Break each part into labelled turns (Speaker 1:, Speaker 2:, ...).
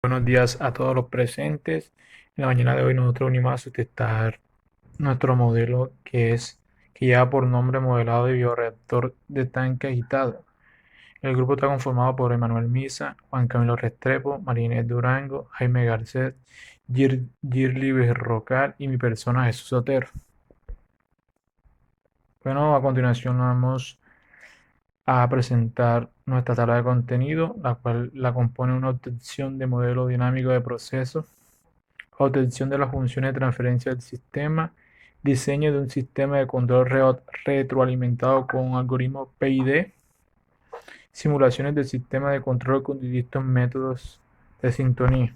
Speaker 1: Buenos días a todos los presentes. En la mañana de hoy nosotros venimos a testar nuestro modelo que lleva por nombre modelado de bioreactor de tanque agitado. El grupo está conformado por Emanuel Misa, Juan Camilo Restrepo, Marinés Durango, Jaime Garcés, Girly Berrocal y mi persona Jesús Otero. Bueno, a continuación vamos a presentar nuestra tabla de contenido, la cual la compone una obtención de modelo dinámico de procesos, obtención de las funciones de transferencia del sistema, diseño de un sistema de control retroalimentado con un algoritmo PID, simulaciones del sistema de control con distintos métodos de sintonía.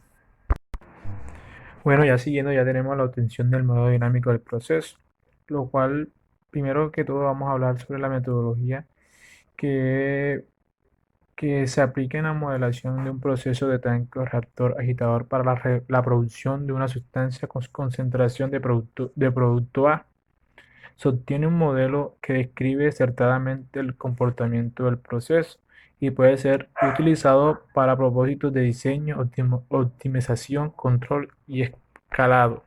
Speaker 1: Bueno, ya siguiendo, ya tenemos la obtención del modelo dinámico del proceso, lo cual, primero que todo, vamos a hablar sobre la metodología que que se aplica en la modelación de un proceso de tanque o reactor agitador para la producción de una sustancia con concentración de producto A. Se obtiene un modelo que describe acertadamente el comportamiento del proceso y puede ser utilizado para propósitos de diseño, optimización, control y escalado.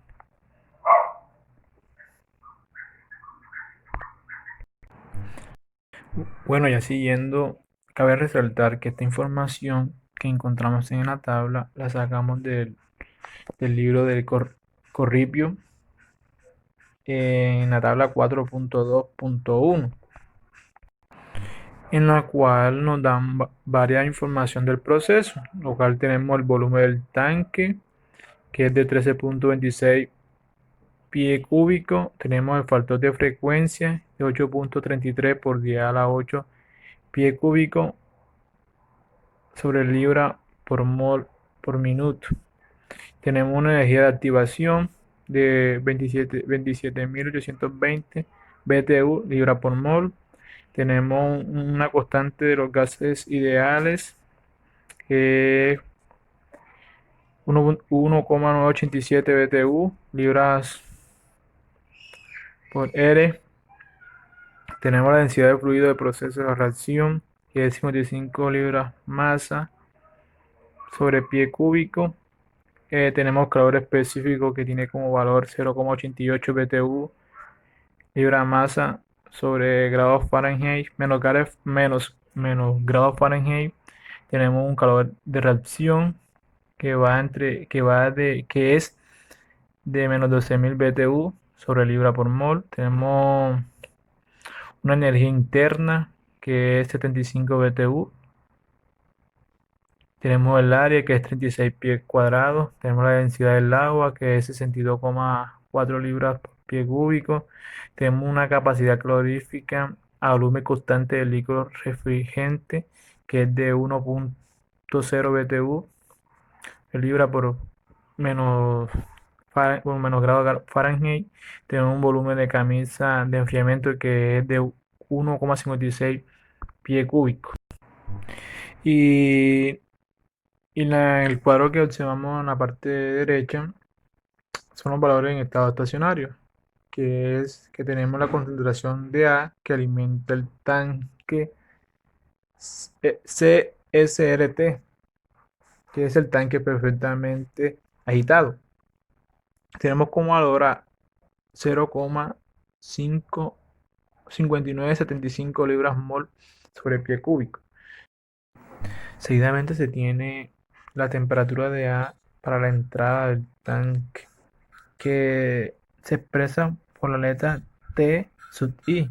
Speaker 1: Bueno, ya siguiendo, cabe resaltar que esta información que encontramos en la tabla la sacamos del libro del Corripio en la tabla 4.2.1, en la cual nos dan varias información del proceso, lo cual tenemos el volumen del tanque, que es de 13.26 pie cúbico, tenemos el factor de frecuencia de 8.33 por 10 a la 8 pie cúbico sobre libra por mol por minuto. Tenemos una energía de activación de 27.820 BTU libra por mol. Tenemos una constante de los gases ideales que es 1,987 BTU libras por R. Tenemos la densidad de fluido de proceso de reacción que es 55 libras masa sobre pie cúbico. Tenemos calor específico que tiene como valor 0,88 BTU libra masa sobre grados Fahrenheit menos grados Fahrenheit. Tenemos un calor de reacción que es de menos 12.000 BTU sobre libra por mol. Tenemos una energía interna que es 75 BTU. Tenemos el área que es 36 pies cuadrados. Tenemos la densidad del agua que es 62,4 libras por pie cúbico. Tenemos una capacidad calorífica a volumen constante del líquido refrigerante que es de 1,0 BTU libra por menos, por menos grado Fahrenheit. Tenemos un volumen de camisa de enfriamiento que es de 1,56 pie cúbico. Y el cuadro que observamos en la parte derecha son los valores en estado estacionario, que es que tenemos la concentración de A que alimenta el tanque CSRT, que es el tanque perfectamente agitado. Tenemos como valor a 0,5975 libras mol sobre pie cúbico. Seguidamente se tiene la temperatura de A para la entrada del tanque, que se expresa por la letra T sub I,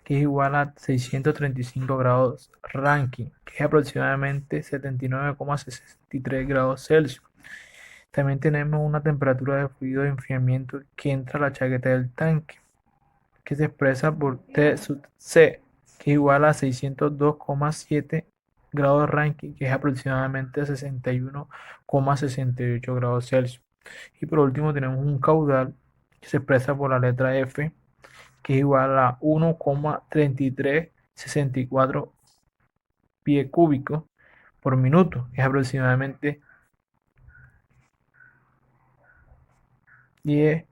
Speaker 1: que es igual a 635 grados Rankine, que es aproximadamente 79,63 grados Celsius. También tenemos una temperatura de fluido de enfriamiento que entra a la chaqueta del tanque, que se expresa por T sub C, que es igual a 602,7 grados Rankine, que es aproximadamente 61,68 grados Celsius. Y por último tenemos un caudal que se expresa por la letra F, que es igual a 1,3364 pie cúbico por minuto, que es aproximadamente 10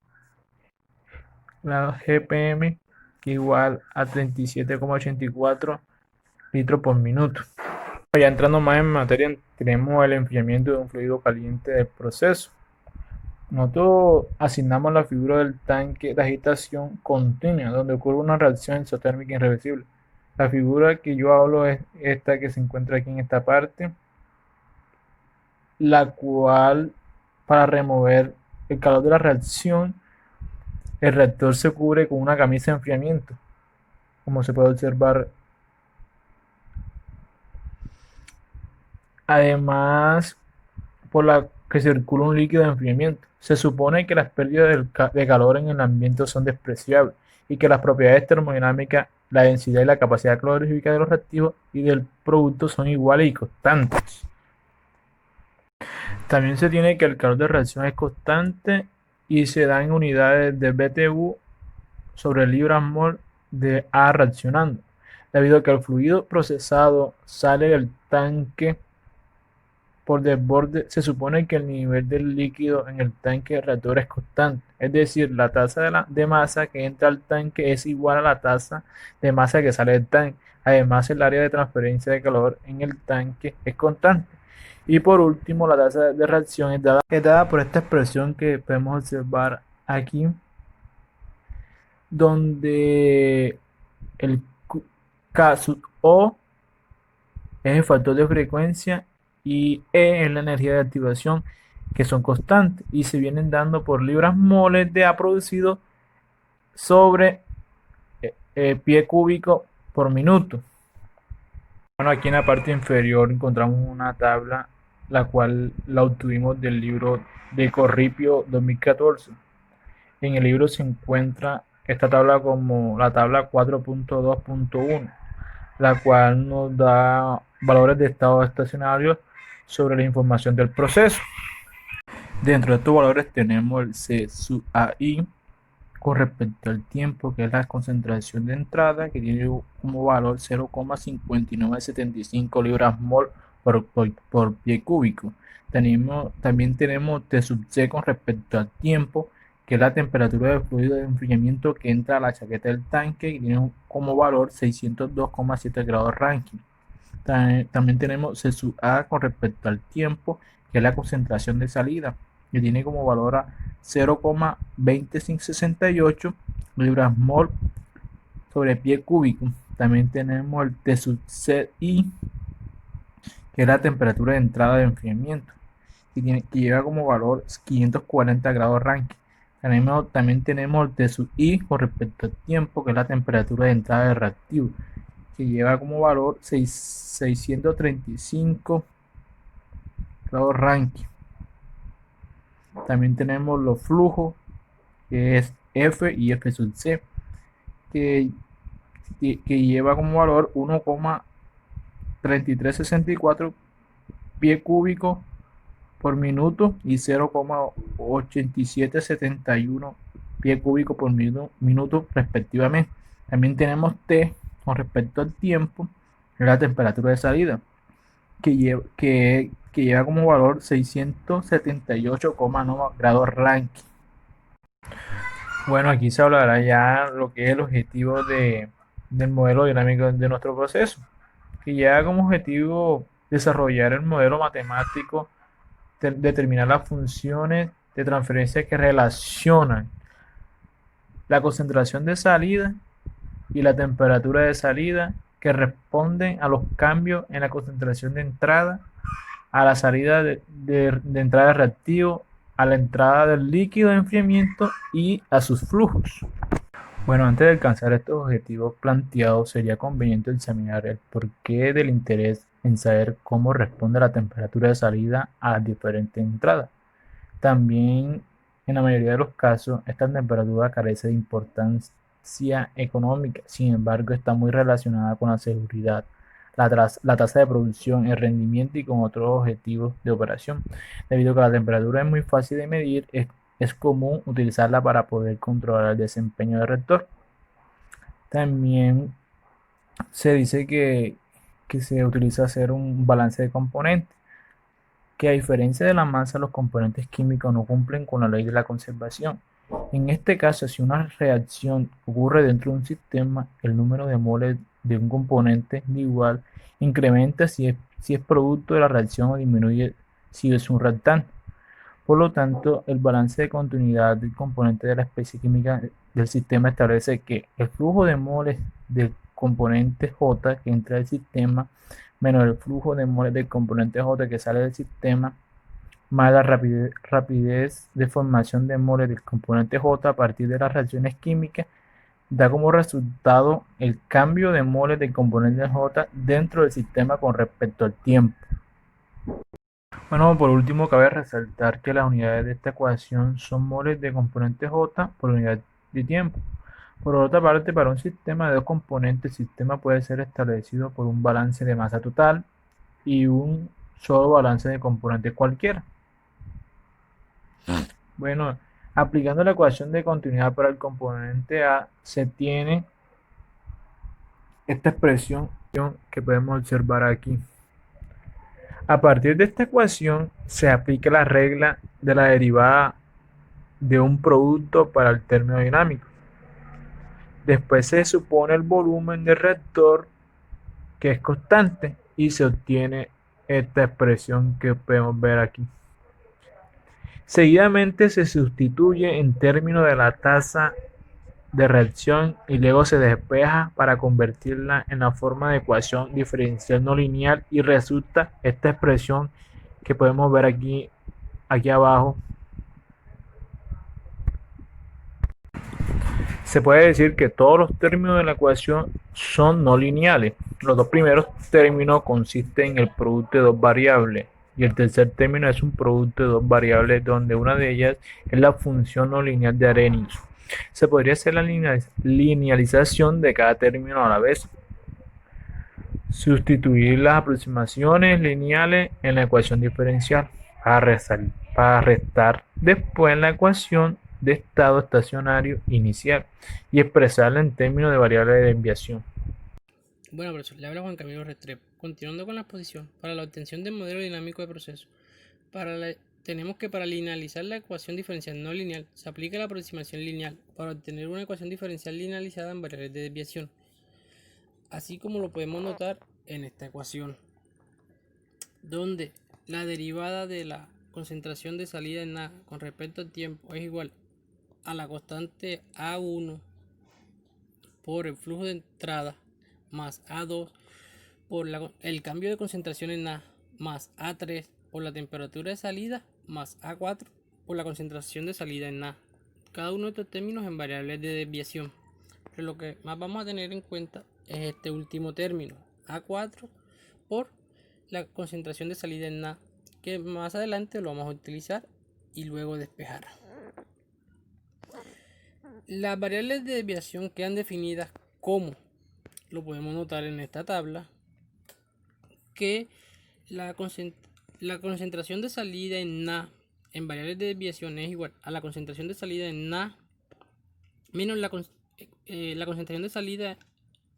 Speaker 1: grados GPM, que es igual a 37,84 litros por minuto. Ya entrando más en materia, tenemos el enfriamiento de un fluido caliente del proceso. Nosotros asignamos la figura del tanque de agitación continua, donde ocurre una reacción isotérmica irreversible. La figura que yo hablo es esta que se encuentra aquí en esta parte, la cual, para remover el calor de la reacción, el reactor se cubre con una camisa de enfriamiento, como se puede observar. Además, por la que circula un líquido de enfriamiento. Se supone que las pérdidas de calor en el ambiente son despreciables y que las propiedades termodinámicas, la densidad y la capacidad calorífica de los reactivos y del producto son iguales y constantes. También se tiene que el calor de reacción es constante y se da en unidades de BTU sobre libras-mol de A reaccionando, debido a que el fluido procesado sale del tanque por desborde. Se supone que el nivel del líquido en el tanque reactor es constante, es decir, la tasa de masa que entra al tanque es igual a la tasa de masa que sale del tanque. Además, el área de transferencia de calor en el tanque es constante. Y por último, la tasa de reacción es dada por esta expresión que podemos observar aquí, donde el K sub O es el factor de frecuencia y E es la energía de activación, que son constantes y se vienen dando por libras moles de A producido sobre pie cúbico por minuto. Bueno, aquí en la parte inferior encontramos una tabla, la cual la obtuvimos del libro de Corripio 2014. En el libro se encuentra esta tabla como la tabla 4.2.1, la cual nos da valores de estado estacionario sobre la información del proceso. Dentro de estos valores tenemos el C sub AI con respecto al tiempo, que es la concentración de entrada, que tiene como valor 0,5975 libras-mol por pie cúbico. También tenemos T sub C con respecto al tiempo, que es la temperatura del fluido de enfriamiento que entra a la chaqueta del tanque, y tiene como valor 602,7 grados Rankine. También tenemos C sub A con respecto al tiempo, que es la concentración de salida, que tiene como valor a 0,2568 libras-mol sobre pie cúbico. También tenemos el T sub CI, que es la temperatura de entrada de enfriamiento, que lleva como valor 540 grados Rankine. También tenemos el T sub I con respecto al tiempo, que es la temperatura de entrada de reactivo, que lleva como valor 635 grados Rankine. También tenemos los flujos, que es F y F sub C, que lleva como valor 1,3364 pie cúbico por minuto y 0,8771 pie cúbico por minuto respectivamente. También tenemos T con respecto al tiempo, la temperatura de salida, que lleva como valor 678,9 grados Rankine. Bueno, aquí se hablará ya lo que es el objetivo del modelo dinámico de nuestro proceso, que lleva como objetivo desarrollar el modelo matemático, determinar las funciones de transferencia que relacionan la concentración de salida y la temperatura de salida, que responden a los cambios en la concentración de entrada, a la salida de entrada de reactivo, a la entrada del líquido de enfriamiento y a sus flujos. Bueno, antes de alcanzar estos objetivos planteados, sería conveniente examinar el porqué del interés en saber cómo responde la temperatura de salida a las diferentes entradas. También, en la mayoría de los casos, esta temperatura carece de importancia económica, sin embargo, está muy relacionada con la seguridad, la tasa de producción, el rendimiento y con otros objetivos de operación. Debido a que la temperatura es muy fácil de medir, es común utilizarla para poder controlar el desempeño del reactor. También se dice que se utiliza hacer un balance de componentes, que a diferencia de la masa, los componentes químicos no cumplen con la ley de la conservación. En este caso, si una reacción ocurre dentro de un sistema, el número de moles de un componente igual incrementa si si es producto de la reacción o disminuye si es un reactante. Por lo tanto, el balance de continuidad del componente de la especie química del sistema establece que el flujo de moles del componente J que entra al sistema menos el flujo de moles del componente J que sale del sistema más la rapidez de formación de moles del componente J a partir de las reacciones químicas da como resultado el cambio de moles del componente J dentro del sistema con respecto al tiempo. Bueno, por último, cabe resaltar que las unidades de esta ecuación son moles de componente J por unidad de tiempo. Por otra parte, para un sistema de dos componentes, el sistema puede ser establecido por un balance de masa total y un solo balance de componente cualquiera. Bueno, aplicando la ecuación de continuidad para el componente A, se tiene esta expresión que podemos observar aquí. A partir de esta ecuación se aplica la regla de la derivada de un producto para el término dinámico. Después se supone el volumen del reactor, que es constante, y se obtiene esta expresión que podemos ver aquí. Seguidamente se sustituye en términos de la tasa de reacción y luego se despeja para convertirla en la forma de ecuación diferencial no lineal y resulta esta expresión que podemos ver aquí abajo. Se puede decir que todos los términos de la ecuación son no lineales. Los dos primeros términos consisten en el producto de dos variables y el tercer término es un producto de dos variables donde una de ellas es la función no lineal de Arrhenius. Se podría hacer la linealización de cada término a la vez. Sustituir las aproximaciones lineales en la ecuación diferencial para restar después la ecuación de estado estacionario inicial y expresarla en términos de variable de desviación.
Speaker 2: Bueno, profesor, le habla Juan Camilo Restrepo. Continuando con la exposición, para la obtención del modelo dinámico de proceso, tenemos que para linealizar la ecuación diferencial no lineal, se aplica la aproximación lineal para obtener una ecuación diferencial linealizada en variables de desviación, así como lo podemos notar en esta ecuación, donde la derivada de la concentración de salida en A con respecto al tiempo es igual a la constante A1 por el flujo de entrada más A2 por el cambio de concentración en A más A3 por la temperatura de salida más A4 por la concentración de salida en A. Cada uno de estos términos en variables de desviación. Pero lo que más vamos a tener en cuenta es este último término, A4 por la concentración de salida en A, que más adelante lo vamos a utilizar y luego despejar. Las variables de desviación quedan definidas como, lo podemos notar en esta tabla, que la concentración de salida en A en variables de desviación es igual a la concentración de salida en A menos la concentración de salida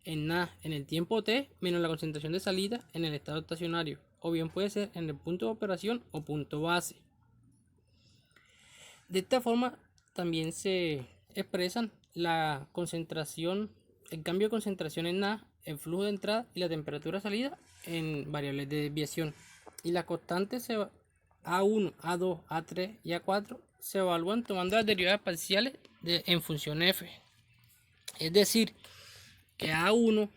Speaker 2: en A en el tiempo t menos la concentración de salida en el estado estacionario, o bien puede ser en el punto de operación o punto base. De esta forma también se expresan la concentración, el cambio de concentración en A, el flujo de entrada y la temperatura de salida en variables de desviación. Y las constantes A1, A2, A3 y A4 se evalúan tomando las derivadas parciales en función f. Es decir, que A1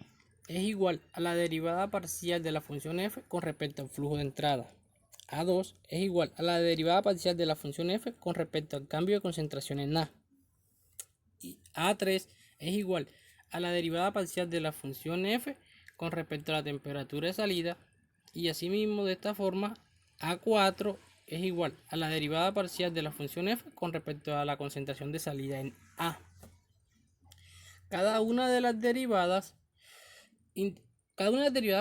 Speaker 2: es igual a la derivada parcial de la función f con respecto al flujo de entrada. A2 es igual a la derivada parcial de la función f con respecto al cambio de concentración en A. Y A3 es igual a la derivada parcial de la función f con respecto a la temperatura de salida. Y asimismo, de esta forma, A4 es igual a la derivada parcial de la función f con respecto a la concentración de salida en A. Cada una de las derivadas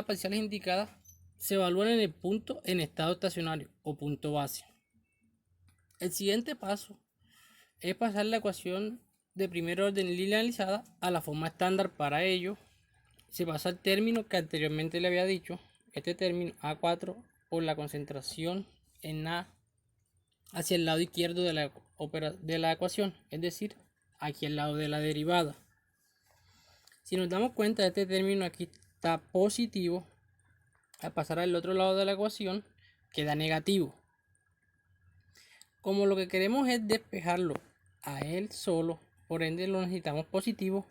Speaker 2: parciales indicadas se evalúan en el punto en estado estacionario o punto base. El siguiente paso es pasar la ecuación de primer orden linealizada a la forma estándar. Para ello se pasa el término que anteriormente le había dicho, este término A4 por la concentración en A hacia el lado izquierdo de la ecuación, es decir, aquí al lado de la derivada. Si nos damos cuenta, este término aquí está positivo, al pasar al otro lado de la ecuación, queda negativo. Como lo que queremos es despejarlo a él solo, por ende lo necesitamos positivo,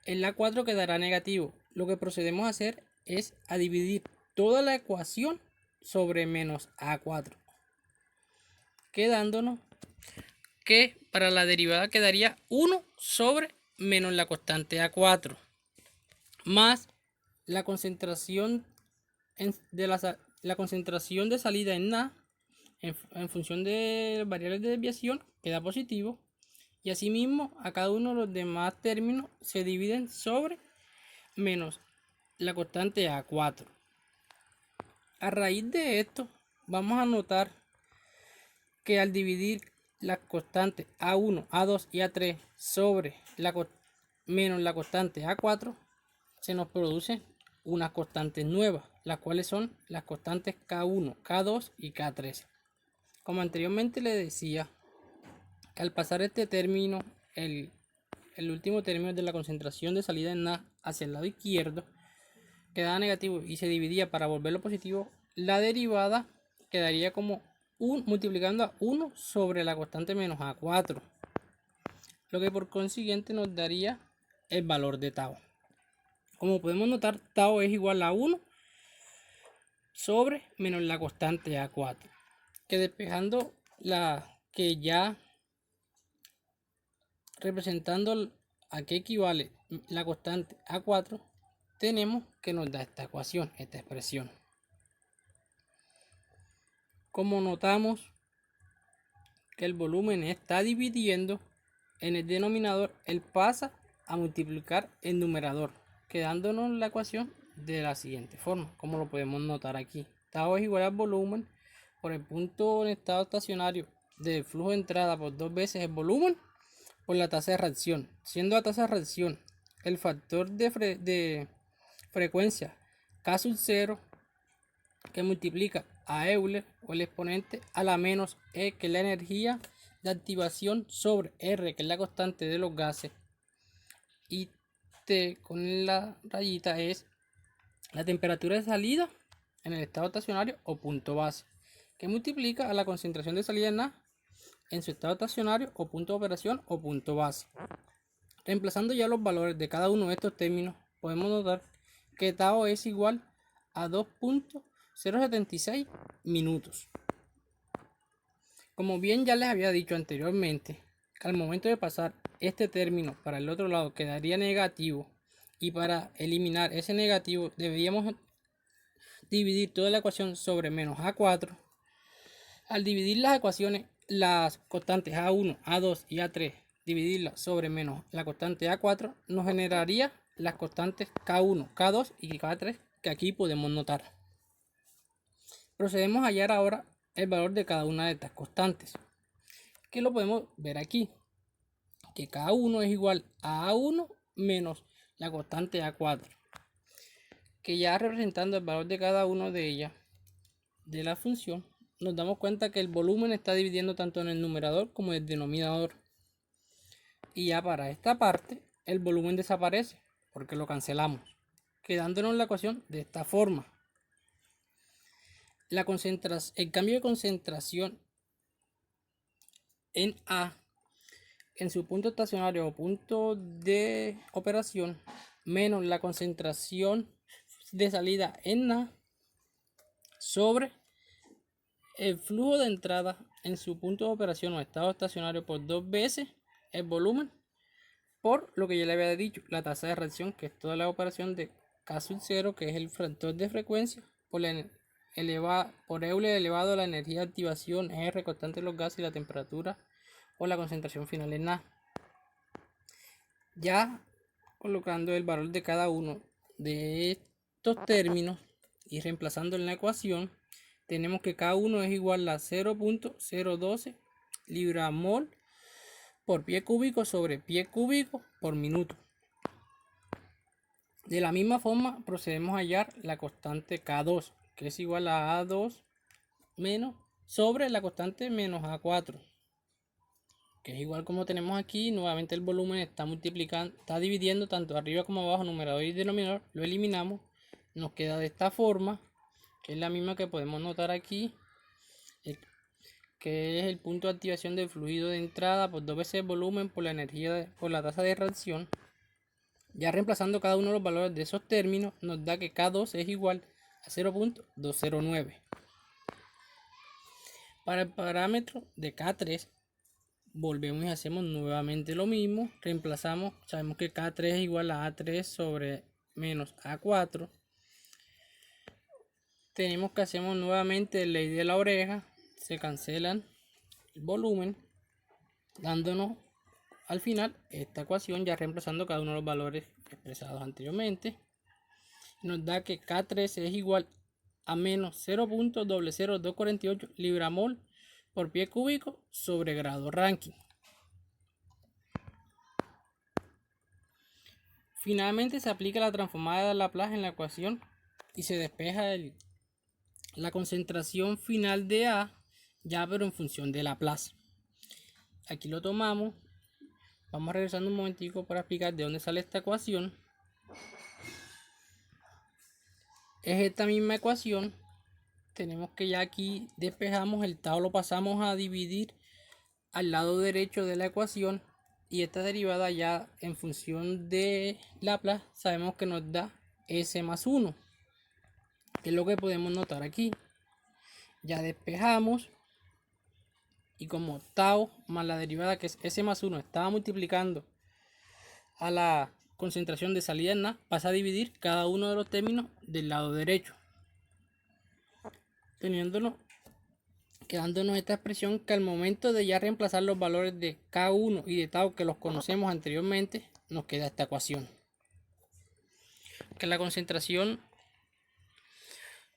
Speaker 2: en la 4 quedará negativo. Lo que procedemos a hacer es a dividir toda la ecuación sobre menos a4, quedándonos que para la derivada quedaría 1 sobre menos la constante a4 más la concentración la concentración de salida en A en función de variables de desviación queda positivo, y asimismo a cada uno de los demás términos se dividen sobre menos la constante a4. A raíz de esto vamos a notar que al dividir las constantes a1, a2 y a3 sobre menos la constante a4, se nos producen unas constantes nuevas, las cuales son las constantes K1, K2 y K3. Como anteriormente le decía, que al pasar este término, el último término de la concentración de salida en A hacia el lado izquierdo, quedaba negativo y se dividía para volverlo positivo, la derivada quedaría como multiplicando a 1 sobre la constante menos a4, lo que por consiguiente nos daría el valor de tau. Como podemos notar, tau es igual a 1 sobre menos la constante a4, que despejando que ya representando a qué equivale la constante a4, tenemos que nos da esta ecuación, esta expresión. Como notamos que el volumen está dividiendo, en el denominador él pasa a multiplicar el numerador, quedándonos la ecuación de la siguiente forma, como lo podemos notar aquí. Tau es igual al volumen por el punto en estado estacionario del flujo de entrada por 2 veces el volumen por la tasa de reacción, siendo la tasa de reacción el factor de frecuencia K sub 0 que multiplica a Euler o el exponente a la menos E, que es la energía de activación, sobre R, que es la constante de los gases, y T con la rayita es la temperatura de salida en el estado estacionario o punto base, que multiplica a la concentración de salida en A en su estado estacionario o punto de operación o punto base. Reemplazando ya los valores de cada uno de estos términos, podemos notar que tau es igual a 2.076 minutos. Como bien ya les había dicho anteriormente, al momento de pasar este término para el otro lado quedaría negativo, y para eliminar ese negativo deberíamos dividir toda la ecuación sobre menos a4. Al dividir las ecuaciones, las constantes a1, a2 y a3, dividirlas sobre menos la constante a4, nos generaría las constantes K1, K2 y K3 que aquí podemos notar. Procedemos a hallar ahora el valor de cada una de estas constantes, que lo podemos ver aquí, que K1 es igual a A1 menos la constante A4, que ya representando el valor de cada una de ellas de la función, nos damos cuenta que el volumen está dividiendo tanto en el numerador como en el denominador. Y ya para esta parte, el volumen desaparece porque lo cancelamos, quedándonos la ecuación de esta forma. El cambio de concentración en A en su punto estacionario o punto de operación menos la concentración de salida en A sobre el flujo de entrada en su punto de operación o estado estacionario por 2 veces el volumen por lo que ya le había dicho, la tasa de reacción, que es toda la operación de K sub 0, que es el factor de frecuencia por Euler elevado a la energía de activación, R, constante de los gases, y la temperatura o la concentración final en A. Ya colocando el valor de cada uno de estos términos y reemplazando en la ecuación, tenemos que K1 es igual a 0.012 libra-mol por pie cúbico sobre pie cúbico por minuto. De la misma forma procedemos a hallar la constante K2, que es igual a A2 menos sobre la constante menos A4, que es igual como tenemos aquí. Nuevamente el volumen está multiplicando, está dividiendo tanto arriba como abajo, numerador y denominador, lo eliminamos, nos queda de esta forma, que es la misma que podemos notar aquí, que es el punto de activación del fluido de entrada por 2 veces el volumen por la energía por la tasa de reacción. Ya reemplazando cada uno de los valores de esos términos, nos da que K2 es igual a 0.209. Para el parámetro de K3, volvemos y hacemos nuevamente lo mismo. Reemplazamos, sabemos que K3 es igual a A3 sobre menos A4. Tenemos que hacemos nuevamente ley de la oreja. Se cancelan el volumen, dándonos al final esta ecuación, ya reemplazando cada uno de los valores expresados anteriormente. Nos da que K3 es igual a menos 0.00248 libramol por pie cúbico sobre grado Rankine. Finalmente se aplica la transformada de Laplace en la ecuación y se despeja la concentración final de A, ya pero en función de Laplace. Aquí lo tomamos. Vamos regresando un momentico para explicar de dónde sale esta ecuación. Es esta misma ecuación. Tenemos que ya aquí despejamos el tau, lo pasamos a dividir al lado derecho de la ecuación, y esta derivada ya en función de Laplace sabemos que nos da S más 1, que es lo que podemos notar aquí. Ya despejamos, y como tau más la derivada que es S más 1 estaba multiplicando a la concentración de salida en A, pasa a dividir cada uno de los términos del lado derecho, quedándonos esta expresión que al momento de ya reemplazar los valores de K1 y de tau que los conocemos anteriormente, nos queda esta ecuación. Que la concentración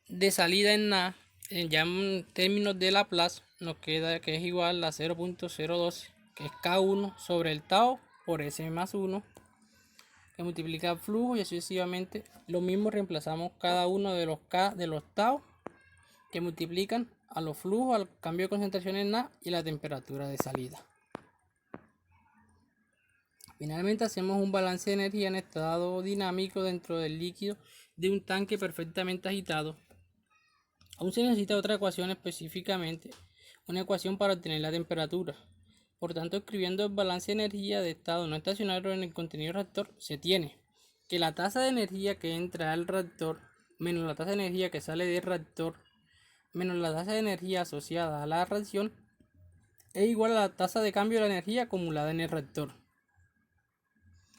Speaker 2: de salida en A, ya en términos de Laplace, nos queda que es igual a 0.012, que es K1 sobre el tau por S más 1, que multiplica el flujo, y así sucesivamente. Lo mismo, reemplazamos cada uno de los K de los tau que multiplican a los flujos, al cambio de concentración en A y la temperatura de salida. Finalmente hacemos un balance de energía en estado dinámico dentro del líquido de un tanque perfectamente agitado. Aún se necesita otra ecuación, específicamente una ecuación para obtener la temperatura. Por tanto, escribiendo el balance de energía de estado no estacionario en el contenido reactor, se tiene que la tasa de energía que entra al reactor menos la tasa de energía que sale del reactor menos la tasa de energía asociada a la reacción es igual a la tasa de cambio de la energía acumulada en el reactor.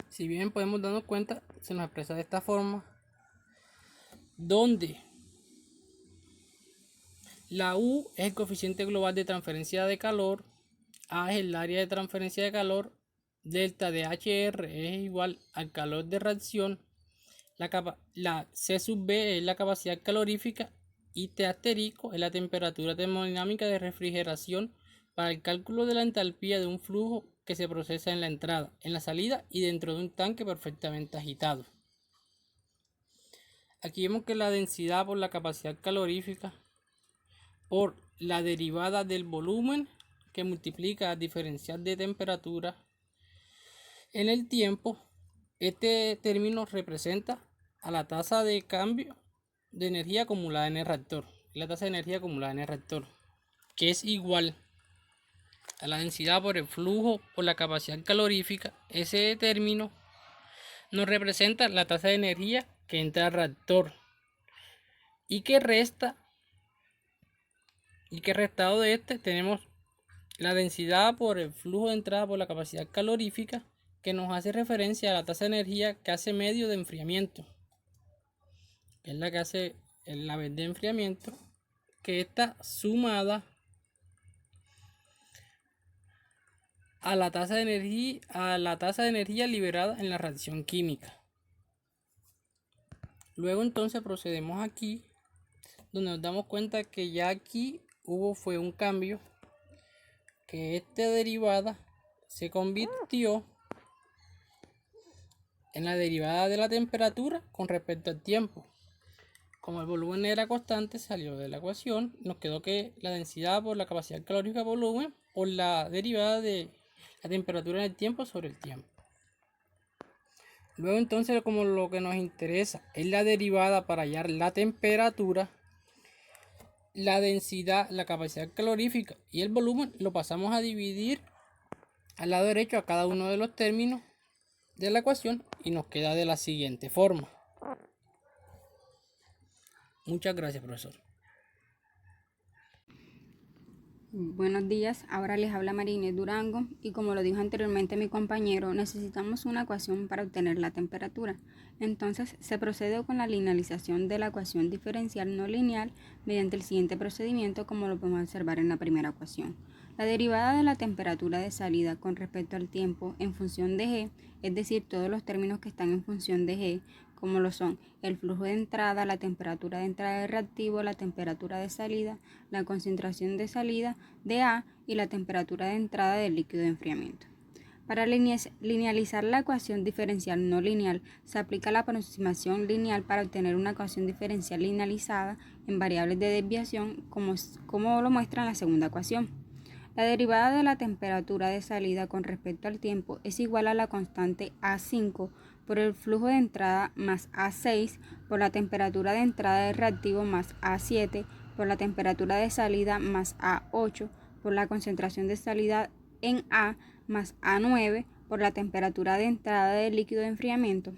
Speaker 2: Si bien podemos darnos cuenta, se nos expresa de esta forma, donde la U es el coeficiente global de transferencia de calor, A es el área de transferencia de calor, delta de HR es igual al calor de reacción, la C sub B es la capacidad calorífica, y T asterisco es la temperatura termodinámica de refrigeración para el cálculo de la entalpía de un flujo que se procesa en la entrada, en la salida y dentro de un tanque perfectamente agitado. Aquí vemos que la densidad por la capacidad calorífica por la derivada del volumen que multiplica el diferencial de temperatura en el tiempo. Este término representa a la tasa de cambio de energía acumulada en el reactor, la tasa de energía acumulada en el reactor, que es igual a la densidad por el flujo por la capacidad calorífica. Ese término nos representa la tasa de energía que entra al reactor y que restado de este tenemos la densidad por el flujo de entrada por la capacidad calorífica, que nos hace referencia a la tasa de energía que hace medio de enfriamiento, que es la que hace la vez de enfriamiento, que está sumada a la tasa de energía liberada en la reacción química. Luego entonces procedemos aquí, donde nos damos cuenta que ya aquí fue un cambio, que esta derivada se convirtió en la derivada de la temperatura con respecto al tiempo. Como el volumen era constante, salió de la ecuación, nos quedó que la densidad por la capacidad calórica de volumen por la derivada de la temperatura en el tiempo sobre el tiempo. Luego entonces, como lo que nos interesa es la derivada para hallar la temperatura, la densidad, la capacidad calorífica y el volumen, lo pasamos a dividir al lado derecho a cada uno de los términos de la ecuación y nos queda de la siguiente forma. Muchas gracias, profesor.
Speaker 3: Buenos días, ahora les habla María Inés Durango y como lo dijo anteriormente mi compañero, necesitamos una ecuación para obtener la temperatura. Entonces se procede con la linealización de la ecuación diferencial no lineal mediante el siguiente procedimiento, como lo podemos observar en la primera ecuación. La derivada de la temperatura de salida con respecto al tiempo en función de g, es decir, todos los términos que están en función de g, como lo son el flujo de entrada, la temperatura de entrada del reactivo, la temperatura de salida, la concentración de salida de A y la temperatura de entrada del líquido de enfriamiento. Para linealizar la ecuación diferencial no lineal, se aplica la aproximación lineal para obtener una ecuación diferencial linealizada en variables de desviación, como lo muestra en la segunda ecuación. La derivada de la temperatura de salida con respecto al tiempo es igual a la constante A5 por el flujo de entrada más A6 por la temperatura de entrada del reactivo más A7 por la temperatura de salida más A8 por la concentración de salida en A más A9 por la temperatura de entrada del líquido de enfriamiento.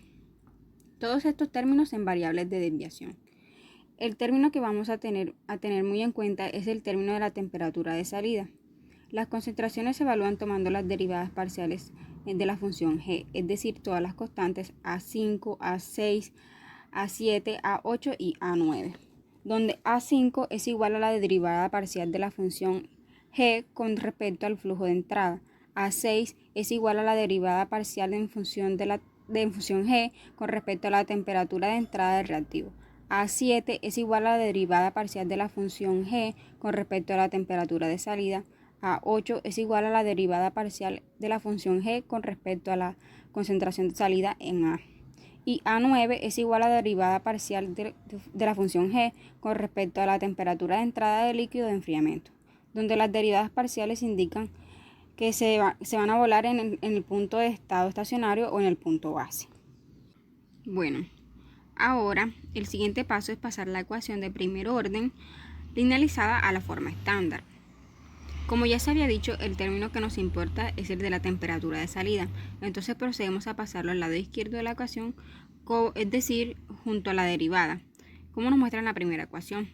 Speaker 3: Todos estos términos en variables de desviación. El término que vamos a tener muy en cuenta es el término de la temperatura de salida. Las concentraciones se evalúan tomando las derivadas parciales de la función g, es decir, todas las constantes A5, A6, A7, A8 y A9, donde A5 es igual a la derivada parcial de la función g con respecto al flujo de entrada, A6 es igual a la derivada parcial en función g con respecto a la temperatura de entrada del reactivo. A7 es igual a la derivada parcial de la función g con respecto a la temperatura de salida. A8 es igual a la derivada parcial de la función g con respecto a la concentración de salida en A. Y A9 es igual a la derivada parcial de la función g con respecto a la temperatura de entrada del líquido de enfriamiento, donde las derivadas parciales indican que se van a volar en el punto de estado estacionario o en el punto base. Bueno, ahora el siguiente paso es pasar la ecuación de primer orden linealizada a la forma estándar. Como ya se había dicho, el término que nos importa es el de la temperatura de salida. Entonces procedemos a pasarlo al lado izquierdo de la ecuación, es decir, junto a la derivada, como nos muestra en la primera ecuación.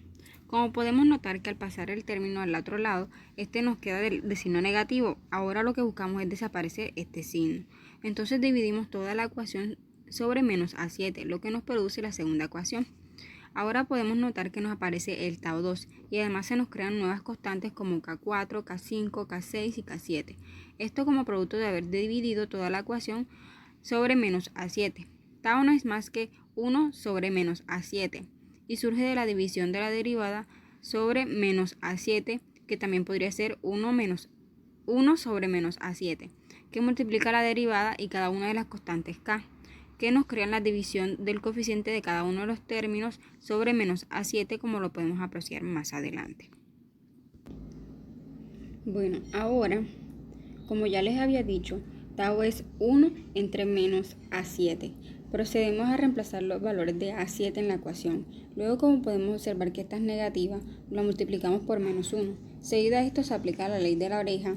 Speaker 3: Como podemos notar que al pasar el término al otro lado, este nos queda de signo negativo. Ahora lo que buscamos es desaparecer este signo. Entonces dividimos toda la ecuación sobre menos A7, lo que nos produce la segunda ecuación. Ahora podemos notar que nos aparece el tau 2 y además se nos crean nuevas constantes como K4, K5, K6 y K7. Esto como producto de haber dividido toda la ecuación sobre menos A7. Tau no es más que 1 sobre menos A7 y surge de la división de la derivada sobre menos A7, que también podría ser 1 sobre menos A7, que multiplica la derivada y cada una de las constantes K, que nos crean la división del coeficiente de cada uno de los términos sobre menos A7, como lo podemos apreciar más adelante. Bueno, ahora, como ya les había dicho, tau es 1 entre menos A7. Procedemos a reemplazar los valores de A7 en la ecuación. Luego, como podemos observar que esta es negativa, lo multiplicamos por menos 1. Seguido a esto se aplica la ley de la oreja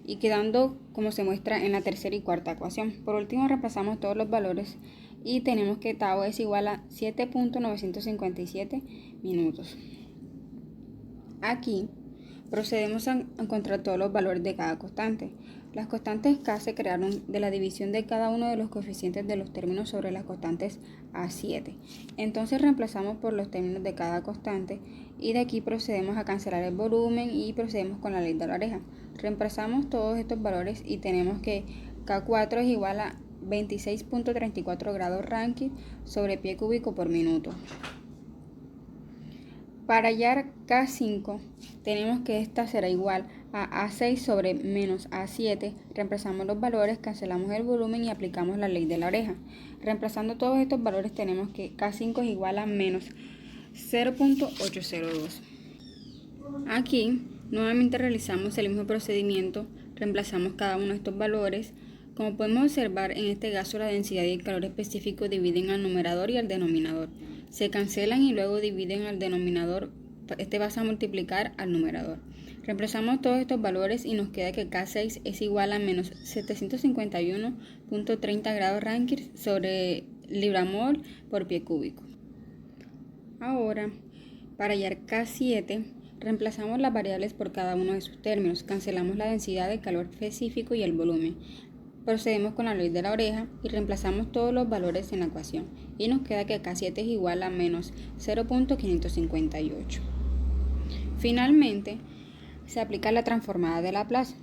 Speaker 3: y quedando como se muestra en la tercera y cuarta ecuación. Por último, reemplazamos todos los valores y tenemos que tau es igual a 7.957 minutos. Aquí procedemos a encontrar todos los valores de cada constante. Las constantes K se crearon de la división de cada uno de los coeficientes de los términos sobre las constantes A7. Entonces reemplazamos por los términos de cada constante y de aquí procedemos a cancelar el volumen y procedemos con la ley de la oreja. Reemplazamos todos estos valores y tenemos que K4 es igual a 26.34 grados Rankine sobre pie cúbico por minuto. Para hallar K5 tenemos que esta será igual a A6 sobre menos A7. Reemplazamos los valores, cancelamos el volumen y aplicamos la ley de la oreja. Reemplazando todos estos valores tenemos que K5 es igual a menos 0.802. Aquí nuevamente realizamos el mismo procedimiento, reemplazamos cada uno de estos valores, Como podemos observar, en este caso la densidad y el calor específico dividen al numerador y al denominador. Se cancelan y luego dividen al denominador. Este va a multiplicar al numerador. Reemplazamos todos estos valores y nos queda que K6 es igual a menos 751.30 grados Rankine sobre libra-mol por pie cúbico. Ahora, para hallar K7, reemplazamos las variables por cada uno de sus términos. Cancelamos la densidad, el calor específico y el volumen. Procedemos con la ley de la oreja y reemplazamos todos los valores en la ecuación. Y nos queda que K7 es igual a menos 0.558. Finalmente, se aplica la transformada de Laplace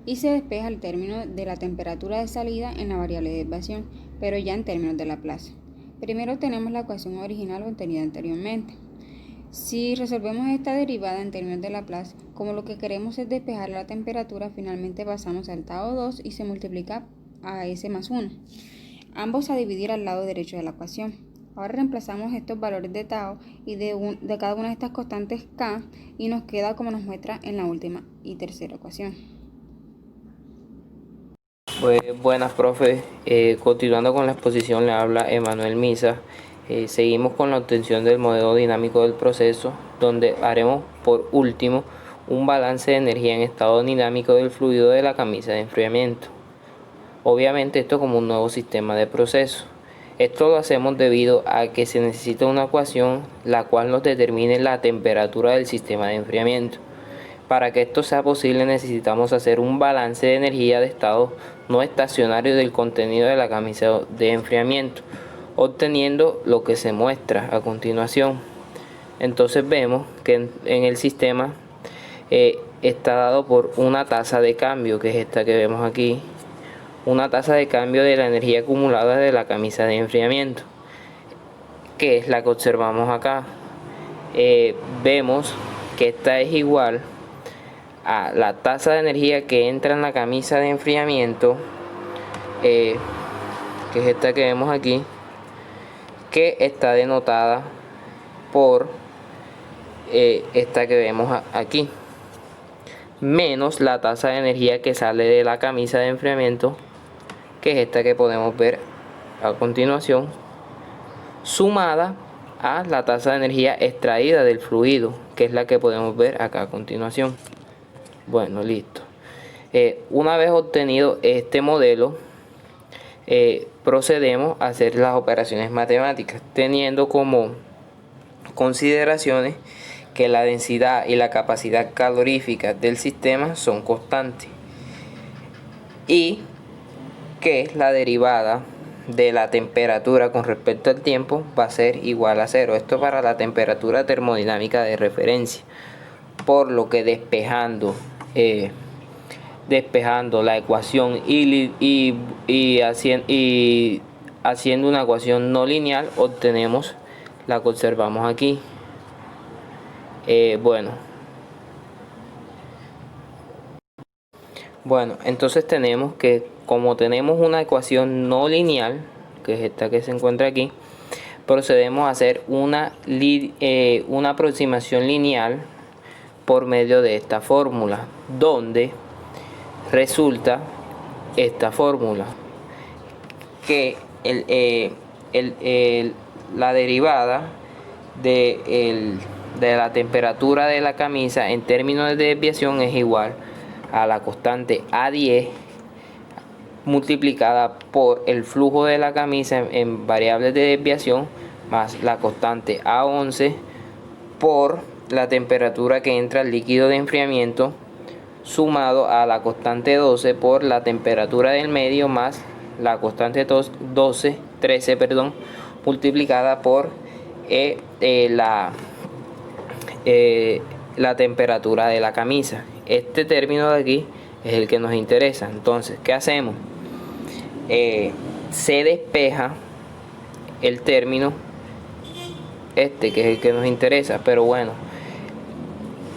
Speaker 3: y se despeja el término de la temperatura de salida en la variable de desviación, pero ya en términos de Laplace. Primero tenemos la ecuación original obtenida anteriormente. Si resolvemos esta derivada en términos de Laplace, como lo que queremos es despejar la temperatura, finalmente pasamos al tau 2 y se multiplica a S más 1. Ambos a dividir al lado derecho de la ecuación. Ahora reemplazamos estos valores de tau y de cada una de estas constantes K y nos queda como nos muestra en la última y tercera ecuación.
Speaker 4: Pues buenas, profe. Continuando con la exposición, le habla Emanuel Misa. Seguimos con la obtención del modelo dinámico del proceso, donde haremos por último un balance de energía en estado dinámico del fluido de la camisa de enfriamiento. Obviamente esto como un nuevo sistema de proceso. Esto lo hacemos debido a que se necesita una ecuación la cual nos determine la temperatura del sistema de enfriamiento. Para que esto sea posible necesitamos hacer un balance de energía de estado no estacionario del contenido de la camisa de enfriamiento, obteniendo lo que se muestra a continuación. Entonces vemos que en el sistema está dado por una tasa de cambio, que es esta que vemos aquí, una tasa de cambio de la energía acumulada de la camisa de enfriamiento, que es la que observamos acá. Vemos que esta es igual a la tasa de energía que entra en la camisa de enfriamiento, que es esta que vemos aquí, que está denotada por esta que vemos aquí, menos la tasa de energía que sale de la camisa de enfriamiento, que es esta que podemos ver a continuación, sumada a la tasa de energía extraída del fluido, que es la que podemos ver acá a continuación. Bueno, listo. Una vez obtenido este modelo, procedemos a hacer las operaciones matemáticas, teniendo como consideraciones que la densidad y la capacidad calorífica del sistema son constantes y que la derivada de la temperatura con respecto al tiempo va a ser igual a 0. Esto para la temperatura termodinámica de referencia, por lo que despejando la ecuación y haciendo una ecuación no lineal, obtenemos la que observamos aquí. Bueno, entonces tenemos que, como tenemos una ecuación no lineal, que es esta que se encuentra aquí, procedemos a hacer una aproximación lineal por medio de esta fórmula, donde resulta esta fórmula, que la derivada de la temperatura de la camisa en términos de desviación es igual a la constante A10 multiplicada por el flujo de la camisa en variables de desviación más la constante A11 por la temperatura que entra al líquido de enfriamiento sumado a la constante 12 por la temperatura del medio más la constante 13 multiplicada por la temperatura de la camisa. Este término de aquí es el que nos interesa. Entonces, ¿qué hacemos? Se despeja el término que es el que nos interesa, pero bueno,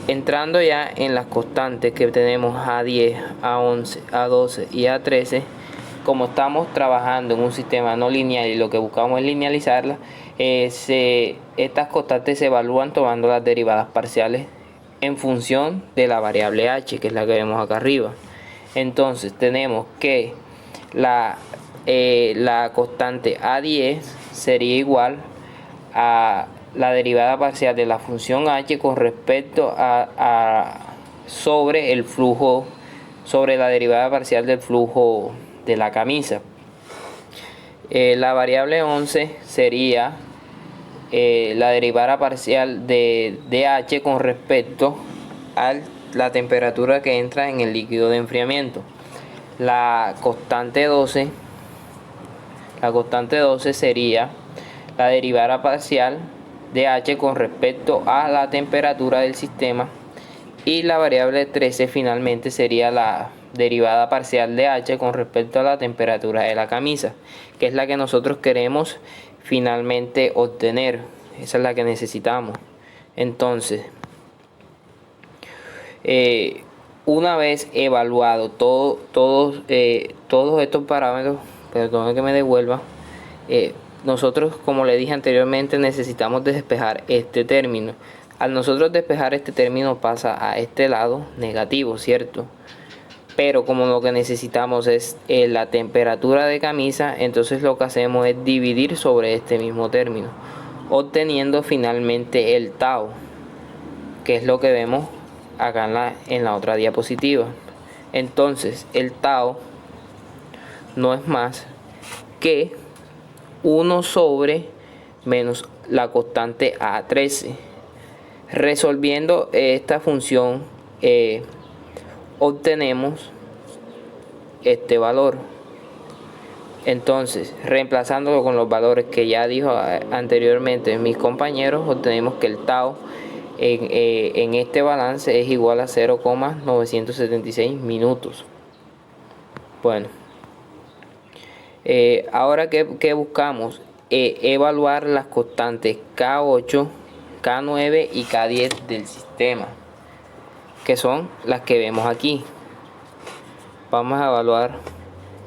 Speaker 4: entrando ya en las constantes que tenemos A10, A11, A12 y A13, como estamos trabajando en un sistema no lineal y lo que buscamos es linealizarla, estas constantes se evalúan tomando las derivadas parciales en función de la variable h, que es la que vemos acá arriba. Entonces tenemos que la constante A10 sería igual a la derivada parcial de la función h con respecto sobre el flujo, sobre la derivada parcial del flujo de la camisa. La variable 11 sería la derivada parcial de h con respecto a la temperatura que entra en el líquido de enfriamiento. La constante 12 sería la derivada parcial de h con respecto a la temperatura del sistema, y la variable 13 finalmente sería la derivada parcial de h con respecto a la temperatura de la camisa, que es la que nosotros queremos finalmente obtener. Esa es la que necesitamos. Entonces, una vez evaluado todos estos parámetros, perdón que me devuelva, nosotros, como le dije anteriormente, necesitamos despejar este término. Al nosotros despejar este término pasa a este lado negativo, ¿cierto? Pero como lo que necesitamos es la temperatura de camisa, entonces lo que hacemos es dividir sobre este mismo término, obteniendo finalmente el tau, que es lo que vemos acá en la otra diapositiva. Entonces el tau no es más que 1 sobre menos la constante A13. Resolviendo esta función obtenemos este valor. Entonces, reemplazándolo con los valores que ya dijo anteriormente mis compañeros, obtenemos que el tau en este balance es igual a 0,976 minutos. Bueno, ahora que buscamos evaluar las constantes K8, K9 y K10 del sistema, que son las que vemos aquí. Vamos a evaluar,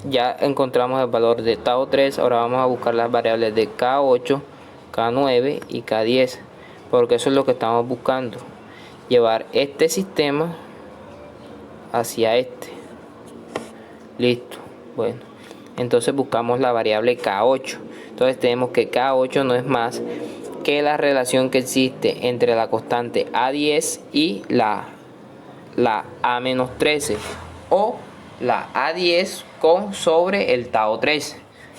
Speaker 4: ya encontramos el valor de tau 3, ahora vamos a buscar las variables de K8, K9 y K10, porque eso es lo que estamos buscando, llevar este sistema hacia este. Listo. Bueno, entonces buscamos la variable K8. Entonces tenemos que K8 no es más que la relación que existe entre la constante A10 y la A-13, o la A10 sobre el tau 3.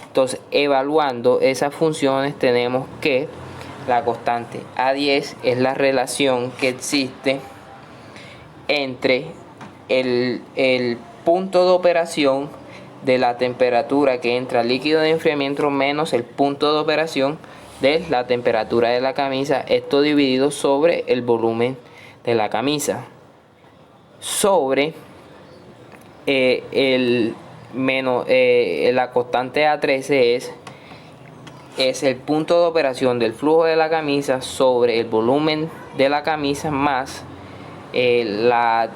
Speaker 4: Entonces, evaluando esas funciones, tenemos que la constante A10 es la relación que existe entre el punto de operación de la temperatura que entra al líquido de enfriamiento menos el punto de operación de la temperatura de la camisa, esto dividido sobre el volumen de la camisa, sobre la constante A13 es el punto de operación del flujo de la camisa sobre el volumen de la camisa más la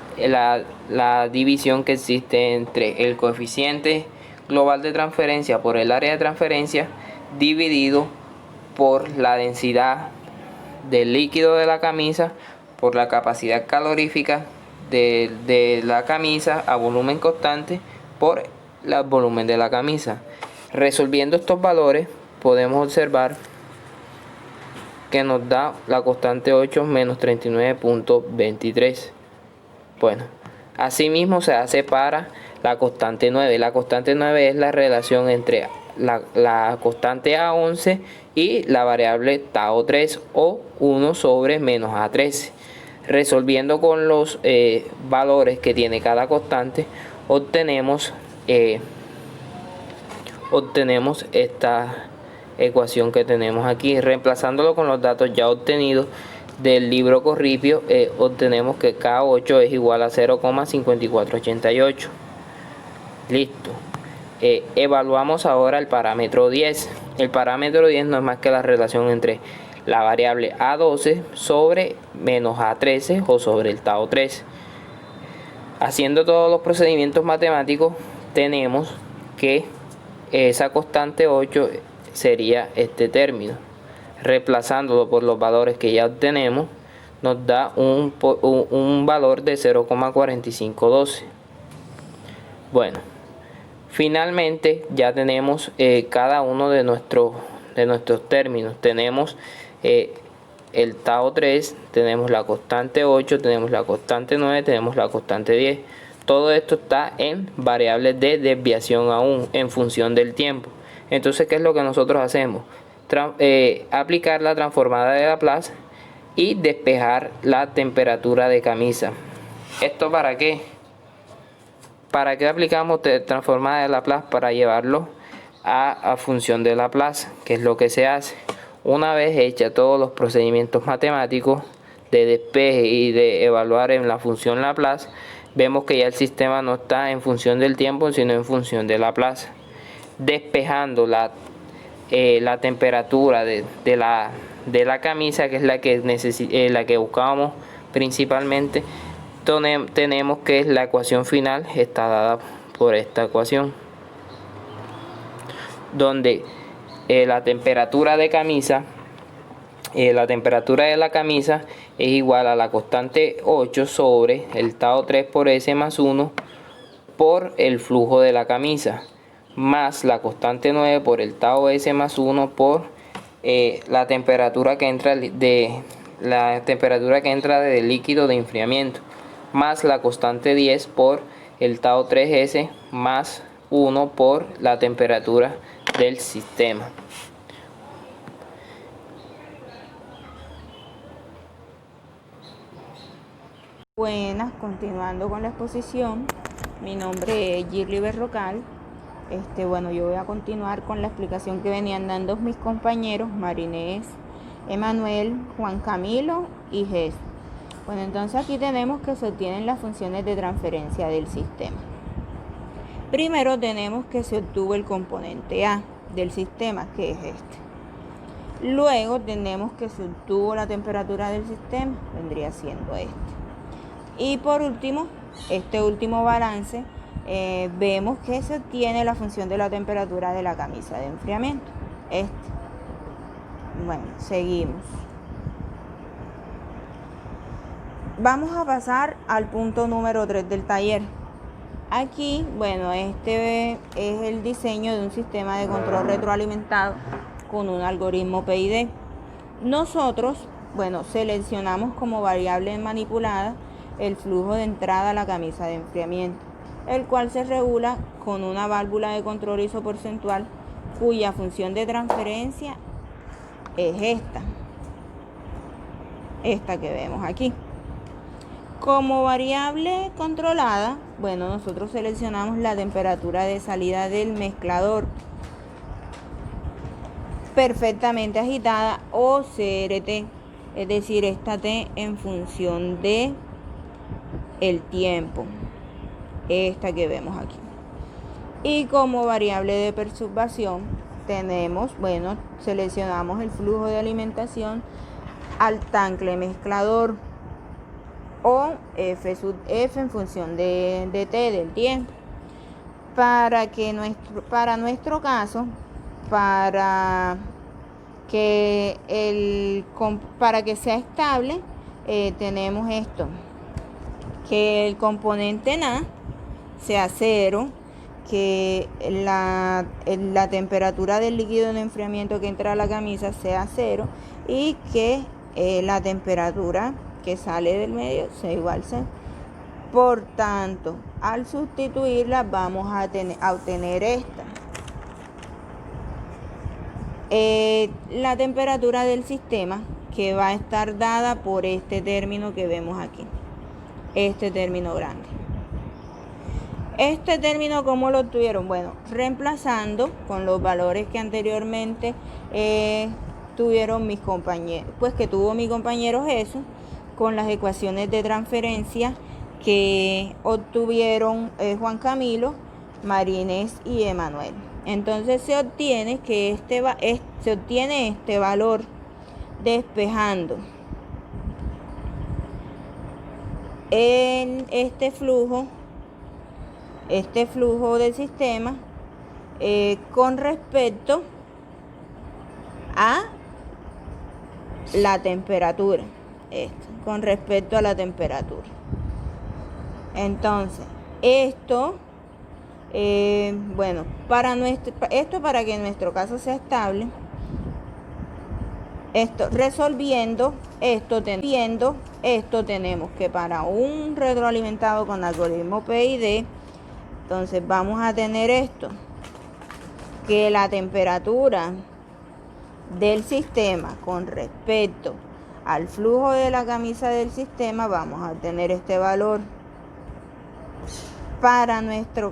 Speaker 4: división que existe entre el coeficiente global de transferencia por el área de transferencia dividido por la densidad del líquido de la camisa por la capacidad calorífica de la camisa a volumen constante por el volumen de la camisa. Resolviendo estos valores podemos observar que nos da la constante 8 menos 39.23. Bueno, asimismo se hace para la constante 9. La constante 9 es la relación entre la constante A11 y la variable tau 3, o 1 sobre menos A13. Resolviendo con los valores que tiene cada constante, obtenemos esta ecuación que tenemos aquí. Reemplazándolo con los datos ya obtenidos del libro Corripio, obtenemos que K8 es igual a 0,5488. Listo. Evaluamos ahora el parámetro 10. El parámetro 10 no es más que la relación entre la variable A12 sobre menos A13 o sobre el tau 3. Haciendo todos los procedimientos matemáticos, tenemos que esa constante 8 sería este término. Reemplazándolo por los valores que ya obtenemos, nos da un valor de 0,4512. Bueno, Finalmente ya tenemos cada uno de nuestros términos. Tenemos el Tao 3, tenemos la constante 8, tenemos la constante 9, tenemos la constante 10. Todo esto está en variables de desviación aún en función del tiempo. Entonces, ¿qué es lo que nosotros hacemos? Aplicar la transformada de Laplace y despejar la temperatura de camisa. ¿Esto para qué? ¿Para qué aplicamos transformada de Laplace? Para llevarlo a función de Laplace, que es lo que se hace. Una vez hecha todos los procedimientos matemáticos de despeje y de evaluar en la función Laplace, vemos que ya el sistema no está en función del tiempo, sino en función de Laplace. Despejando la temperatura de la camisa, que es la que buscábamos principalmente, tenemos que la ecuación final está dada por esta ecuación, donde la temperatura de camisa, la temperatura de la camisa es igual a la constante 8 sobre el Tao 3 por S más 1 por el flujo de la camisa, más la constante 9 por el Tao S más 1 por la temperatura que entra del líquido de enfriamiento, más la constante 10 por el Tao 3S más 1 por la temperatura del sistema.
Speaker 5: Buenas, continuando con la exposición, mi nombre es Girly Berrocal. Bueno, yo voy a continuar con la explicación que venían dando mis compañeros Marinés, Emanuel, Juan Camilo y Jesús. Bueno, entonces aquí tenemos que se obtienen las funciones de transferencia del sistema. Primero tenemos que se obtuvo el componente A del sistema, que es este. Luego tenemos que se obtuvo la temperatura del sistema, vendría siendo este. Y por último, este último balance, vemos que se obtiene la función de la temperatura de la camisa de enfriamiento. Bueno, seguimos. Vamos a pasar al punto número 3 del taller. Aquí, bueno, este es el diseño de un sistema de control retroalimentado con un algoritmo PID. Nosotros, bueno, seleccionamos como variable manipulada el flujo de entrada a la camisa de enfriamiento, el cual se regula con una válvula de control isoporcentual cuya función de transferencia es esta que vemos aquí. Como variable controlada, bueno, nosotros seleccionamos la temperatura de salida del mezclador perfectamente agitada o CRT, es decir, esta T en función de el tiempo, esta que vemos aquí. Y como variable de perturbación tenemos, bueno, seleccionamos el flujo de alimentación al tanque mezclador o F sub F en función de T del tiempo. Para nuestro caso, para que sea estable, tenemos esto, que el componente Na sea 0, que la temperatura del líquido de enfriamiento que entra a la camisa sea 0 y que la temperatura que sale del medio sea igual a 0. Por tanto, al sustituirla vamos a obtener esta. La temperatura del sistema, que va a estar dada por este término que vemos aquí, este término grande. Este término, ¿cómo lo obtuvieron? Bueno, reemplazando con los valores que anteriormente tuvieron mis compañeros, pues que tuvo mi compañero Jesús, con las ecuaciones de transferencia que obtuvieron Juan Camilo, Marinés y Emanuel. Entonces se obtiene que se obtiene este valor despejando en este flujo del sistema con respecto a la temperatura. Con respecto a la temperatura. Entonces, esto Bueno, esto para que nuestro caso sea estable, resolviendo esto tenemos que para un retroalimentado con algoritmo PID, entonces vamos a tener esto, que la temperatura del sistema con respecto al flujo de la camisa del sistema, vamos a tener este valor. Para nuestro,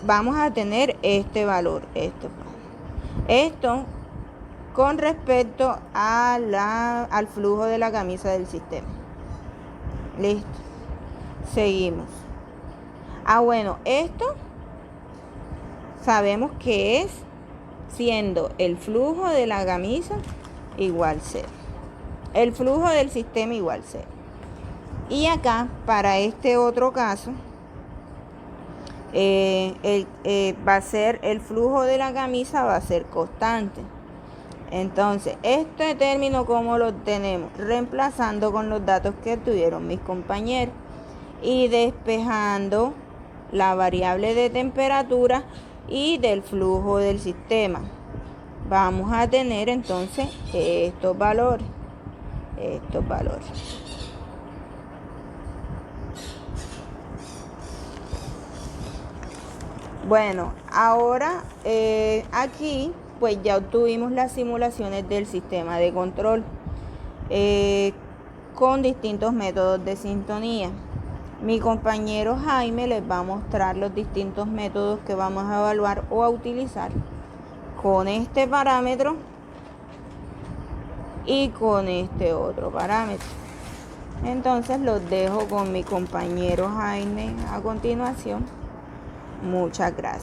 Speaker 5: vamos a tener este valor, esto con respecto al flujo de la camisa del sistema. Listo. Seguimos. Bueno, esto sabemos que es siendo el flujo de la camisa igual 0. El flujo del sistema igual 0. Y acá, para este otro caso, va a ser el flujo de la camisa, va a ser constante. Entonces, este término, ¿cómo lo tenemos? Reemplazando con los datos que tuvieron mis compañeros y despejando la variable de temperatura y del flujo del sistema. Vamos a tener entonces estos valores. Bueno, ahora aquí pues ya obtuvimos las simulaciones del sistema de control con distintos métodos de sintonía. Mi compañero Jaime les va a mostrar los distintos métodos que vamos a evaluar o a utilizar con este parámetro y con este otro parámetro. Entonces los dejo con mi compañero Jaime a continuación. Muchas gracias.